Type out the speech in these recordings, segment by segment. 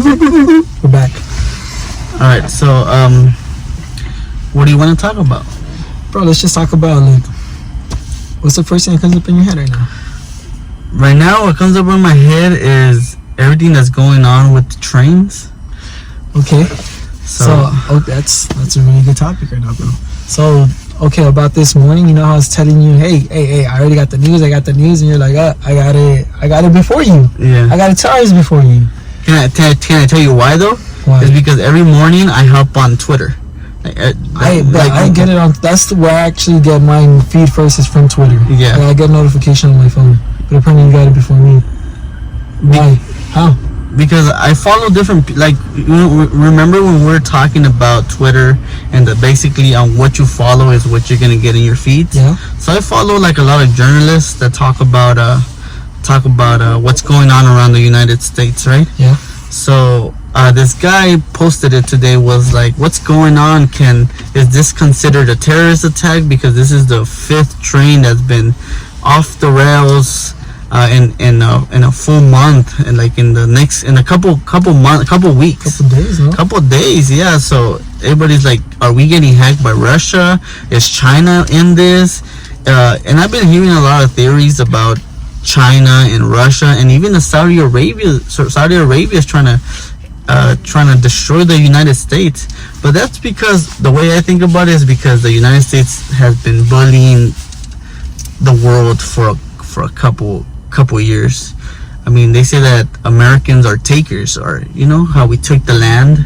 We're back. All right, so what do you want to talk about, bro? Let's just talk about like, what's the first thing that comes up in your head right now? Right now, what comes up in my head is everything that's going on with the trains. Okay. So that's a really good topic right now, bro. So, okay, about this morning, you know how I was telling you, hey, I already got the news, and you're like, I got it before you. Yeah. I got it 2 hours before you. Can I tell you why though? Why? It's because every morning I hop on Twitter. I get it on. That's where I actually get my feed first is from Twitter. Yeah. I get a notification on my phone, but apparently you got it before me. Why? How? Because I follow different, like, remember when we were talking about Twitter and basically on what you follow is what you're gonna get in your feeds. Yeah. So I follow like a lot of journalists that talk about what's going on around the United States, right? Yeah. So this guy posted it today, was like, what's going on? Is this considered a terrorist attack? Because this is the 5th train that's been off the rails in a full month, and like in a couple weeks, couple days, yeah. So everybody's like, are we getting hacked by Russia? Is China in this? And I've been hearing a lot of theories about China and Russia, and even the Saudi Arabia is trying to destroy the United States. But that's because, the way I think about it is because the United States has been bullying the world for a couple years. I mean, they say that Americans are takers, or you know how we took the land.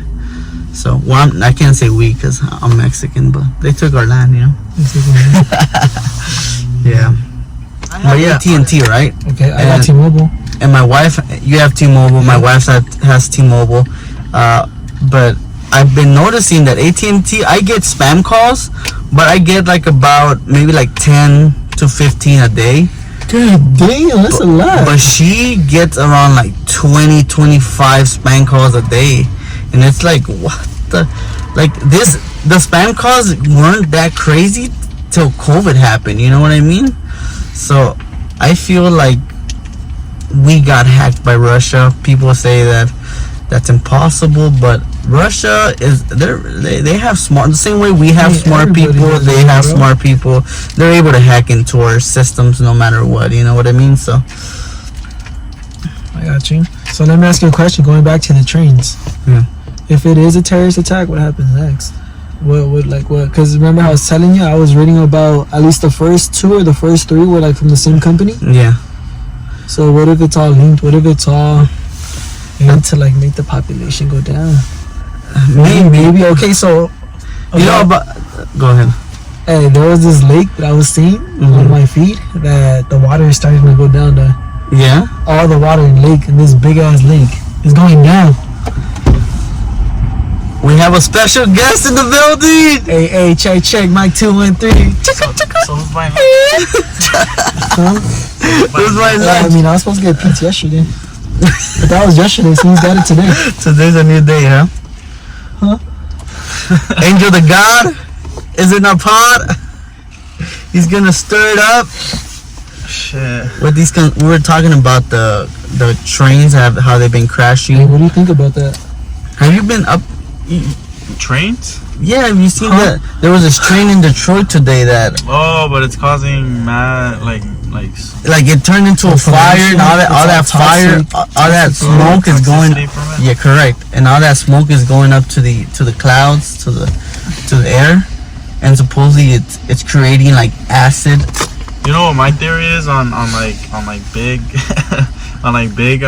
So, well, I can't say we because I'm Mexican, but they took our land, you know. Yeah. But yeah, AT&T, right? Okay, I got T-Mobile. And my wife, you have T-Mobile. My wife has T-Mobile. But I've been noticing that AT&T, I get spam calls, but I get like about maybe like 10 to 15 a day. God damn, that's a lot. But she gets around like 20, 25 spam calls a day. And it's like, what the? Like the spam calls weren't that crazy till COVID happened. You know what I mean? So I feel like we got hacked by Russia. People say that that's impossible, but Russia they have smart, the same way we have smart people, they have smart people. They're able to hack into our systems no matter what, you know what I mean? So I got you. So let me ask you a question, going back to the trains. Yeah. If it is a terrorist attack, what happens next? What because remember how I was telling you, I was reading about at least the first 2 or the first 3 were like from the same company. Yeah. So what if it's all linked? What if it's all meant to like make the population go down? Maybe. Okay, so you know about. Go ahead. Hey, there was this lake that I was seeing on my feed that the water is starting to go down. Yeah. All the water in the lake, and this big ass lake is going down. We have a special guest in the building. Hey, check, Mike 213. So who's buying lunch? Who's buying lunch? I mean, I was supposed to get pizza yesterday. But that was yesterday, so he's got it today. Today's a new day, huh? Angel the God is in our pot. He's gonna stir it up. Shit. With these, we were talking about the trains, how they've been crashing. Hey, what do you think about that? Have you been up? Trains? Yeah, have you seen that? There was this train in Detroit today that. Oh, but it's causing mad like it turned into a fire, and all that fire, all that smoke is going. Yeah, correct. And all that smoke is going up to the clouds, to the air, and supposedly it's creating like acid. You know what my theory is on big on like big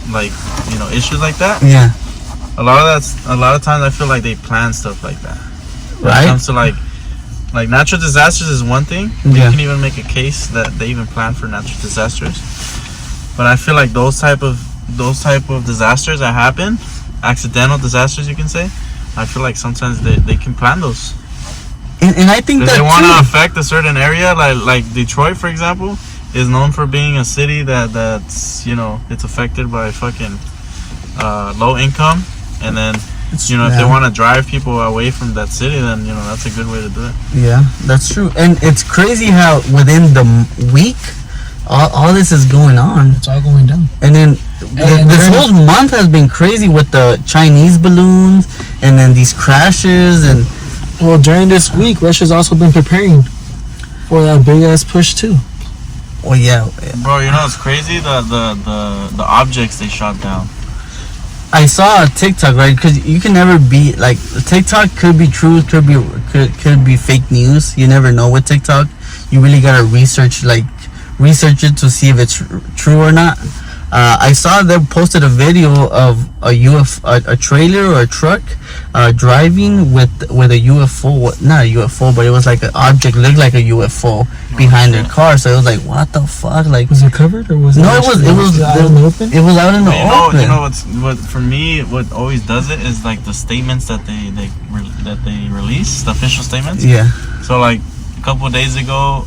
like, you know, issues like that? Yeah. A lot of times I feel like they plan stuff like that. When Right. it comes to like natural disasters is one thing. Yeah. You can even make a case that they even plan for natural disasters. But I feel like those type of disasters that happen, accidental disasters you can say, I feel like sometimes they can plan those. And I think if that they want to affect a certain area, like Detroit, for example, is known for being a city that's, you know, it's affected by fucking low income, and then if they want to drive people away from that city, then, you know, that's a good way to do it. Yeah, that's true. And it's crazy how within the week all this is going on. It's all going down. And then this whole month has been crazy with the Chinese balloons and then these crashes. And well, during this week, Russia's also been preparing for that big ass push too. Oh yeah, bro. You know it's crazy the objects they shot down. I saw a TikTok, right? Because you can never be like TikTok could be true, could be fake news. You never know with TikTok. You really gotta research it to see if it's true or not. I saw they posted a video of a trailer or a truck driving with a UFO, not a UFO, but it was like an object, looked like a UFO behind their car. So it was like, what the fuck? Like, was it covered or was it? No, it was out in the open. It was out in the open. You know what for me, what always does it is like the statements that they release, the official statements. Yeah. So like a couple of days ago,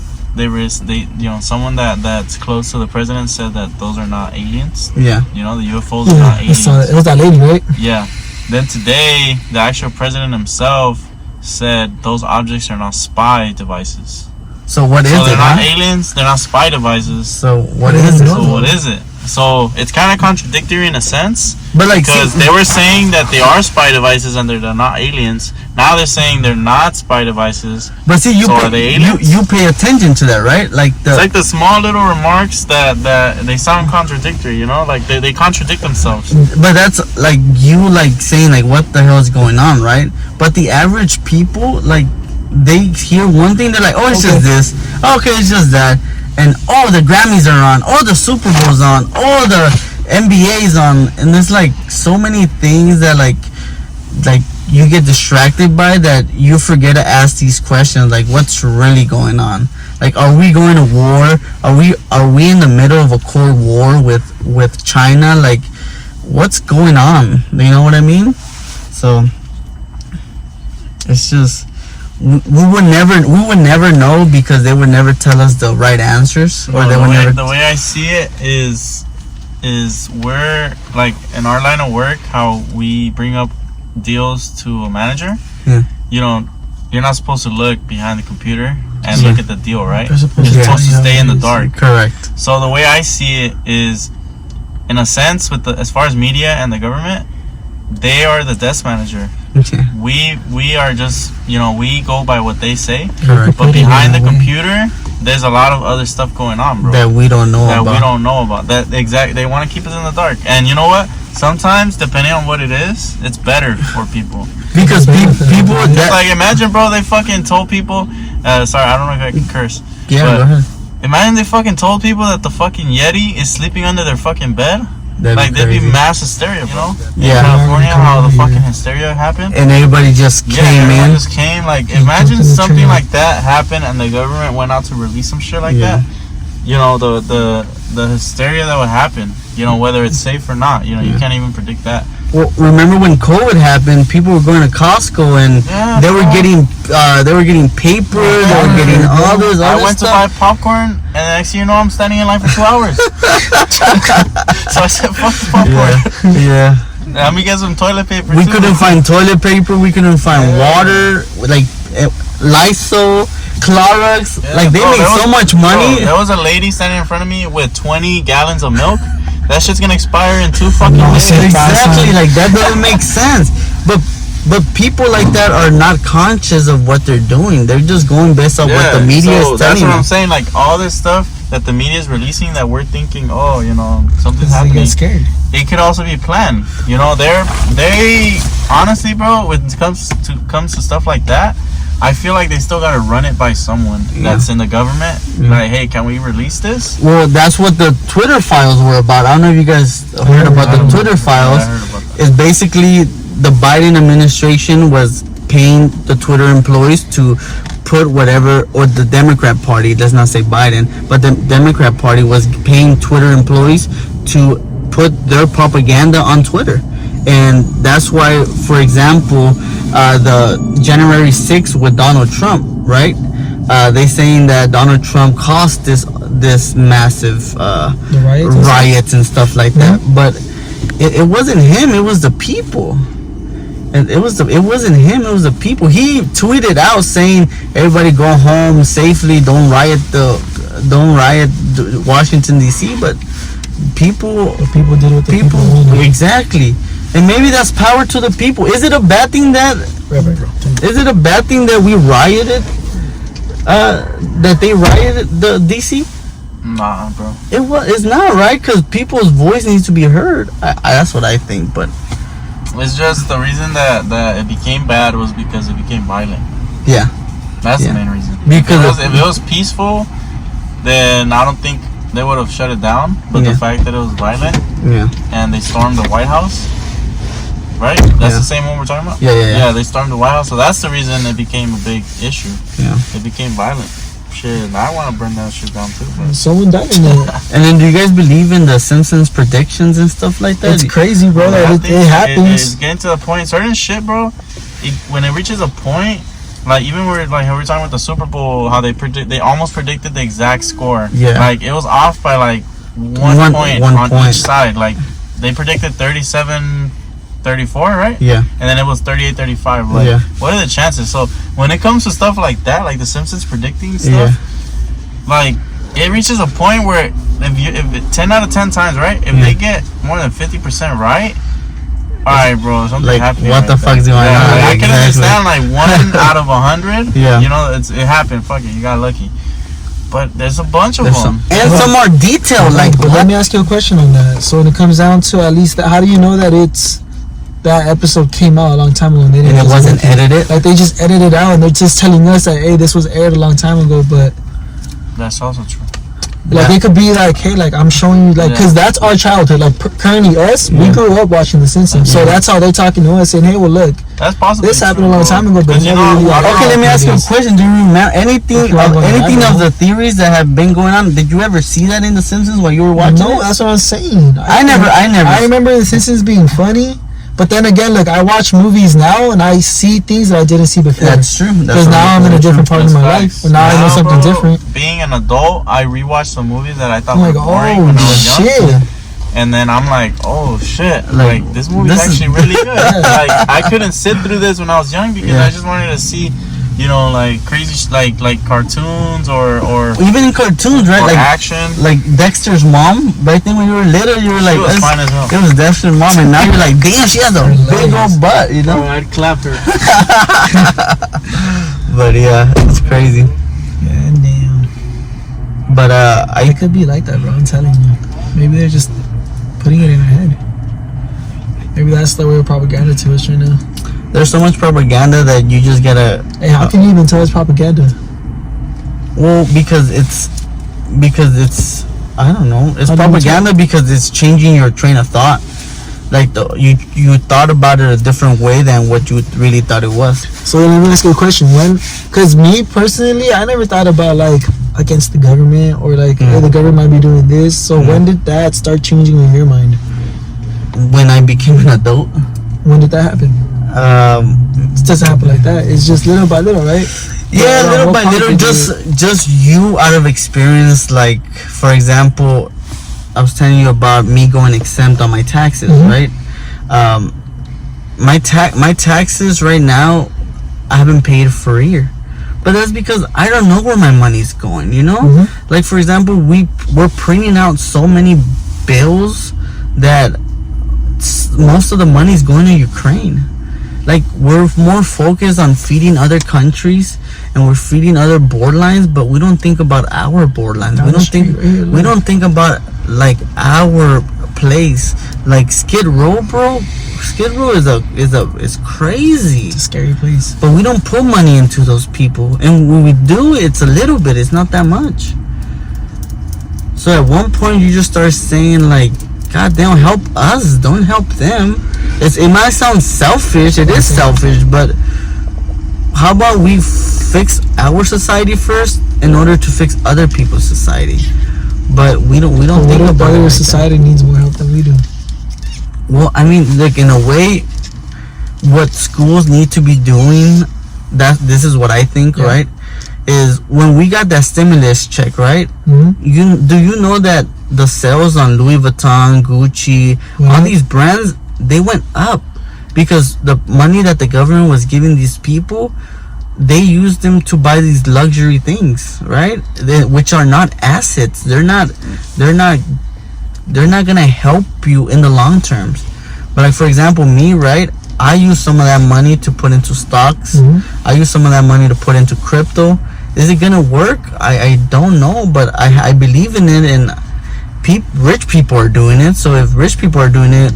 someone that's close to the president said that those are not aliens. Yeah. You know, the UFOs are not aliens. It was that lady, right? Yeah. Then today, the actual president himself said those objects are not spy devices. So what is it? They're not aliens. They're not spy devices. So what is it? So what is it? So it's kind of contradictory in a sense, but like because they were saying that they are spy devices and they're not aliens. Now they're saying they're not spy devices. But see, are they aliens? You pay attention to that, right? Like it's like the small little remarks that they sound contradictory. You know, like they contradict themselves. But that's like you saying like what the hell is going on, right? But the average people, like, they hear one thing, they're like, oh, it's just this. Okay, it's just that. And the Grammys are on, the Super Bowl's on, the NBA's on, and there's like so many things that like you get distracted by that you forget to ask these questions, like what's really going on? Like, are we going to war? Are we in the middle of a cold war with China? Like, what's going on? You know what I mean? So it's just. We would never know because they would never tell us the right answers, or they would never. The way I see it is we're like in our line of work, how we bring up deals to a manager. Yeah. You know, you're not supposed to look behind the computer and look at the deal, right? You're supposed to stay in the dark. Correct. So the way I see it is, in a sense, as far as media and the government, they are the desk manager. Okay. We are just, we go by what they say. Correct. But behind the computer, there's a lot of other stuff going on, bro. That we don't know about. They want to keep us in the dark. And you know what? Sometimes, depending on what it is, it's better for people. Because people like, imagine, bro, they fucking told people. Sorry, I don't know if I can curse. Yeah, go ahead. Imagine they fucking told people that the fucking Yeti is sleeping under their fucking bed. There'd be mass hysteria, bro. Yeah. In California, how the fucking hysteria happened. And everybody just came in. Just came. Like, imagine something like that happened and the government went out to release some shit like that. You know, the hysteria that would happen. You know, whether it's safe or not. You know, you can't even predict that. Well, remember when COVID happened? People were going to Costco and they were getting paper. They were getting all this. I went to buy popcorn, and the next thing you know, I'm standing in line for 2 hours. So I said, "Fuck the popcorn." Yeah. Let me get some toilet paper. We couldn't find toilet paper. We couldn't find water. Like Lysol, Clorox. Like, they made so much money. There was a lady standing in front of me with 20 gallons of milk. That shit's gonna expire in 2 fucking days. Exactly, like that doesn't make sense. But people like that are not conscious of what they're doing. They're just going based on what the media is telling them. That's what I'm saying. Like, all this stuff that the media is releasing, that we're thinking, oh, something's happening. Get scared. It could also be planned. You know, they honestly, bro, when it comes to stuff like that, I feel like they still gotta run it by someone that's in the government. Like, hey, can we release this? Well, that's what the Twitter files were about. I don't know if you guys heard about the Twitter files. It's basically the Biden administration was paying the Twitter employees to put whatever, or the Democrat Party, let's not say Biden, but the Democrat Party was paying Twitter employees to put their propaganda on Twitter. And that's why, for example, the January 6th with Donald Trump, right? They saying that Donald Trump caused this massive riots and stuff like that. But it wasn't him. It was the people. And it wasn't him. It was the people. He tweeted out saying, "Everybody go home safely. Don't riot riot Washington D.C., but people did what the people wanted. Exactly. And maybe that's power to the people. Is it a bad thing that is it a bad thing that we rioted? That they rioted the DC? Nah, bro. It's not right, because people's voice needs to be heard. That's what I think. But it's just the reason that it became bad was because it became violent. Yeah, that's the main reason. Because if it was peaceful, then I don't think they would have shut it down. But the fact that it was violent, and they stormed the White House, right? That's the same one we're talking about. Yeah. They stormed the White House, so that's the reason it became a big issue. Yeah, it became violent. Shit, I want to burn that shit down too. But someone died in it. And then, do you guys believe in the Simpsons predictions and stuff like that? It's crazy, bro. That it happens. It's getting to the point. Certain shit, bro. When it reaches a point, like even how we were talking about the Super Bowl, how they almost predicted the exact score. Yeah. Like it was off by like one point on each side. Like they predicted 37-34, right? Yeah. And then it was 38-35. Like, what are the chances? So when it comes to stuff like that, like the Simpsons predicting stuff, like it reaches a point where if 10 out of 10 times, right? If they get more than 50% right, all right, bro, something happening. What the fuck's going on? I can understand like 1 out of 100. Yeah. You know, it happened. Fuck it, you got lucky. But there's a bunch of them. And some more detailed. Let me ask you a question on that. So when it comes down to at least how do you know that that episode came out a long time ago and it wasn't edited? Like they just edited it out and they're just telling us that, hey, this was aired a long time ago, but that's also true. Like it could be like, hey, like I'm showing you, like, because that's our childhood. Like currently us, we grew up watching The Simpsons, so that's how they're talking to us, saying, hey, well, look, that's possible. This happened a long time ago, but okay, let me ask you a question. Do you remember anything of the theories that have been going on? Did you ever see that in The Simpsons while you were watching? No, that's what I'm saying. I never. I remember The Simpsons being funny. But then again, like I watch movies now and I see things that I didn't see before. That's true. Because now I'm in a different part of my life. But now I know something different. Being an adult, I rewatched some movies that I thought were boring when I was young. And then I'm like, oh shit, like this movie's actually really good. Like I couldn't sit through this when I was young because I just wanted to see, you know, like crazy, like cartoons or even in cartoons, right? Like action, like Dexter's mom. Back then when you were little, you were like, she was fine as hell. It was Dexter's mom, and now you're like, damn, she has a big old butt, you know? Oh, I'd clap her. But yeah, it's crazy. Yeah, damn. But it could be like that, bro. I'm telling you. Maybe they're just putting it in our head. Maybe that's the way of propaganda to us right now. There's so much propaganda that you just gotta. Hey, how can you even tell it's propaganda? Well, because it's I don't know. It's propaganda because it's changing your train of thought. Like you thought about it a different way than what you really thought it was. So let me ask you a question. Because me personally, I never thought about like against the government or like hey, the government might be doing this. So when did that start changing in your mind? When I became an adult. When did that happen? It doesn't happen like that. It's just little by little, right? Yeah, little by little. Just you out of experience. Like for example, I was telling you about me going exempt on my taxes, right? My taxes right now, I haven't paid for a year, but that's because I don't know where my money's going. You know, like for example, we're printing out so many bills that most of the money's going to Ukraine. Like we're more focused on feeding other countries and we're feeding other borderlines, but we don't think about our borderlines. We don't think about like our place. Like Skid Row, bro. Skid Row is crazy. It's a scary place. But we don't put money into those people, and when we do, it's a little bit. It's not that much. So at one point, you just start saying like, God damn, help us, don't help them. It might sound selfish, it is selfish, but how about we fix our society first in order to fix other people's society? But we don't think about it. Other society needs more help than we do. Well, I mean, like in a way, what schools need to be doing, this is what I think, right? Is when we got that stimulus check, right? Do you know that the sales on Louis Vuitton, Gucci, all these brands, they went up because the money that the government was giving these people they use them to buy these luxury things, right? Which are not assets. They're not gonna help you in the long terms. But like, for example, me, right? I use some of that money to put into stocks. I use some of that money to put into crypto. Is it gonna work? I don't know, but I believe in it, and rich people are doing it. So if rich people are doing it,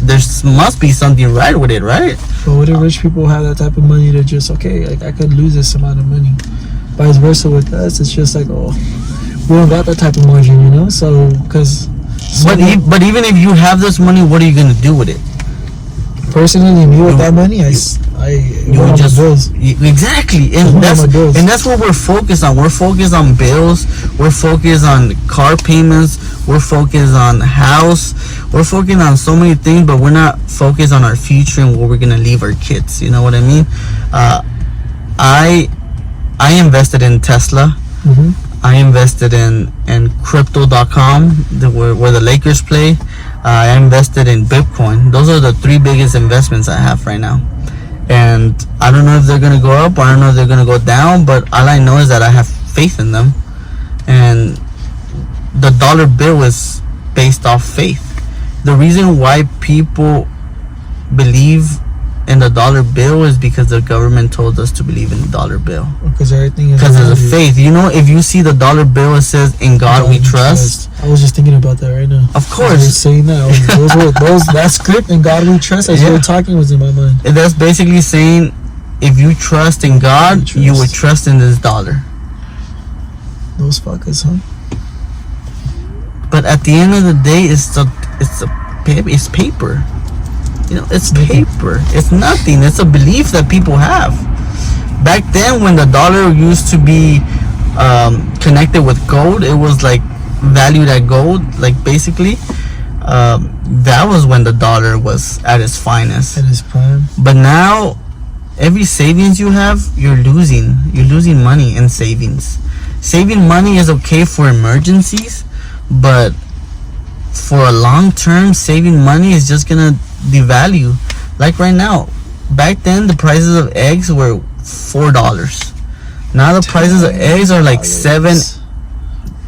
there must be something right with it, right? But what if rich people have that type of money to just, okay, like I could lose this amount of money. Vice versa with us, it's just like, oh, we don't got that type of margin, you know? So, because... But even if you have this money, what are you going to do with it? Personally, me with that money, I you just bills. Exactly, and that's what we're focused on. We're focused on bills. We're focused on car payments. We're focused on house. We're focused on so many things, but we're not focused on our future and what we're gonna leave our kids. You know what I mean? I invested in Tesla. I invested in crypto.com, where the Lakers play. I invested in Bitcoin. Those are the 3 biggest investments I have right now. And I don't know if they're going to go up, or I don't know if they're going to go down, but all I know is that I have faith in them. And the dollar bill is based off faith. The reason why people believe in the dollar bill is because the government told us to believe in the dollar bill. Because everything is... Because of the faith. You know, if you see the dollar bill, it says, "In God we trust." I was just thinking about that right now. Of course. I was saying that. That script, "In God we trust," as you were talking, was in my mind. And that's basically saying, if you trust in God, you would trust in this dollar. Those fuckers, huh? But at the end of the day, it's paper. You know, it's paper. It's nothing. It's a belief that people have. Back then, when the dollar used to be connected with gold, it was like valued at gold. Like, basically, that was when the dollar was at its finest. At its prime. But now, every savings you have, you're losing. You're losing money in savings. Saving money is okay for emergencies, but for a long term, saving money is just gonna devalue. Like right now, back then the prices of eggs were $4. Now the prices of eggs are like $7,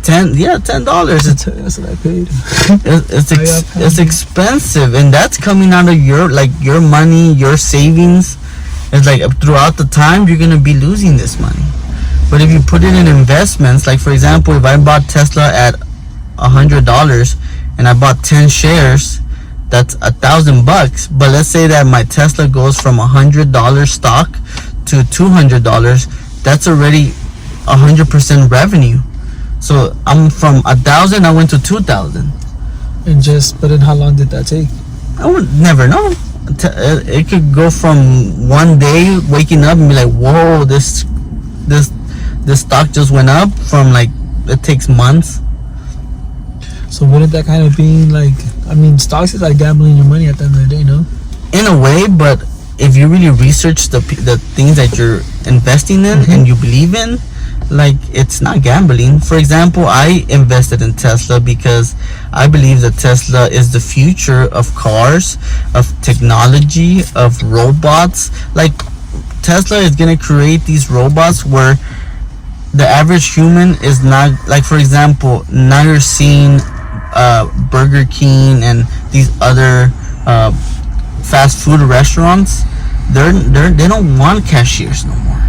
$10. That's what I paid. It's expensive, and that's coming out of your money, your savings. It's like throughout the time you're gonna be losing this money. But if you put it in investments, like for example, if I bought Tesla at $100 and I bought 10 shares, that's $1,000. But let's say that my Tesla goes from $100 stock to $200. That's already 100% revenue. So I'm from 1,000, I went to 2,000. But then how long did that take? I would never know. It could go from one day waking up and be like, whoa, this stock just went up, from like, it takes months. So wouldn't that kind of be like, I mean, stocks is like gambling your money at the end of the day, no? In a way, but if you really research the things that you're investing in and you believe in, like, it's not gambling. For example, I invested in Tesla because I believe that Tesla is the future of cars, of technology, of robots. Like, Tesla is gonna create these robots where the average human is not, like, for example, now you're seeing Burger King and these other fast food restaurants. They don't want cashiers no more.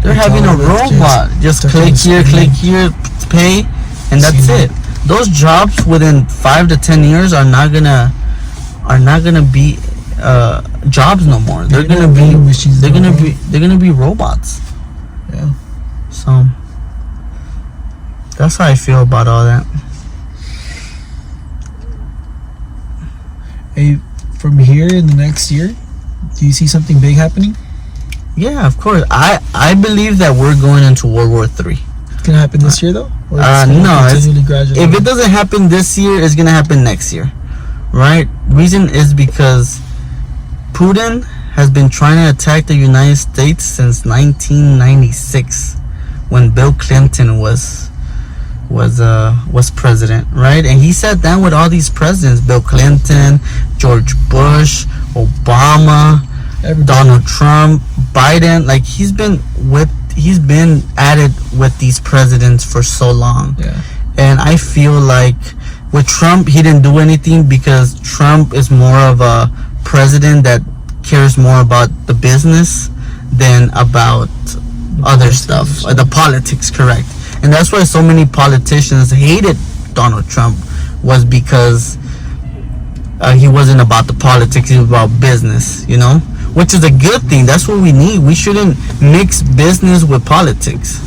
They're having a robot. Just click here, pay, and that's it. Those jobs within 5 to 10 years are not gonna be jobs no more. They're gonna be robots. Yeah. So that's how I feel about all that. Hey, from here in the next year, do you see something big happening? Yeah, of course. I believe that we're going into World War III. It's gonna happen this year, though. Or No. gradually? If it doesn't happen this year, it's gonna happen next year, right? Reason is because Putin has been trying to attack the United States since 1996, when Bill Clinton was president, right? And he sat down with all these presidents: Bill Clinton, George Bush, Obama, Donald Trump, Biden. Like he's been at it with these presidents for so long. Yeah. And I feel like with Trump, he didn't do anything because Trump is more of a president that cares more about the business than about other stuff. The politics, correct. And that's why so many politicians hated Donald Trump, was because he wasn't about the politics, he was about business, you know? Which is a good thing. That's what we need. We shouldn't mix business with politics.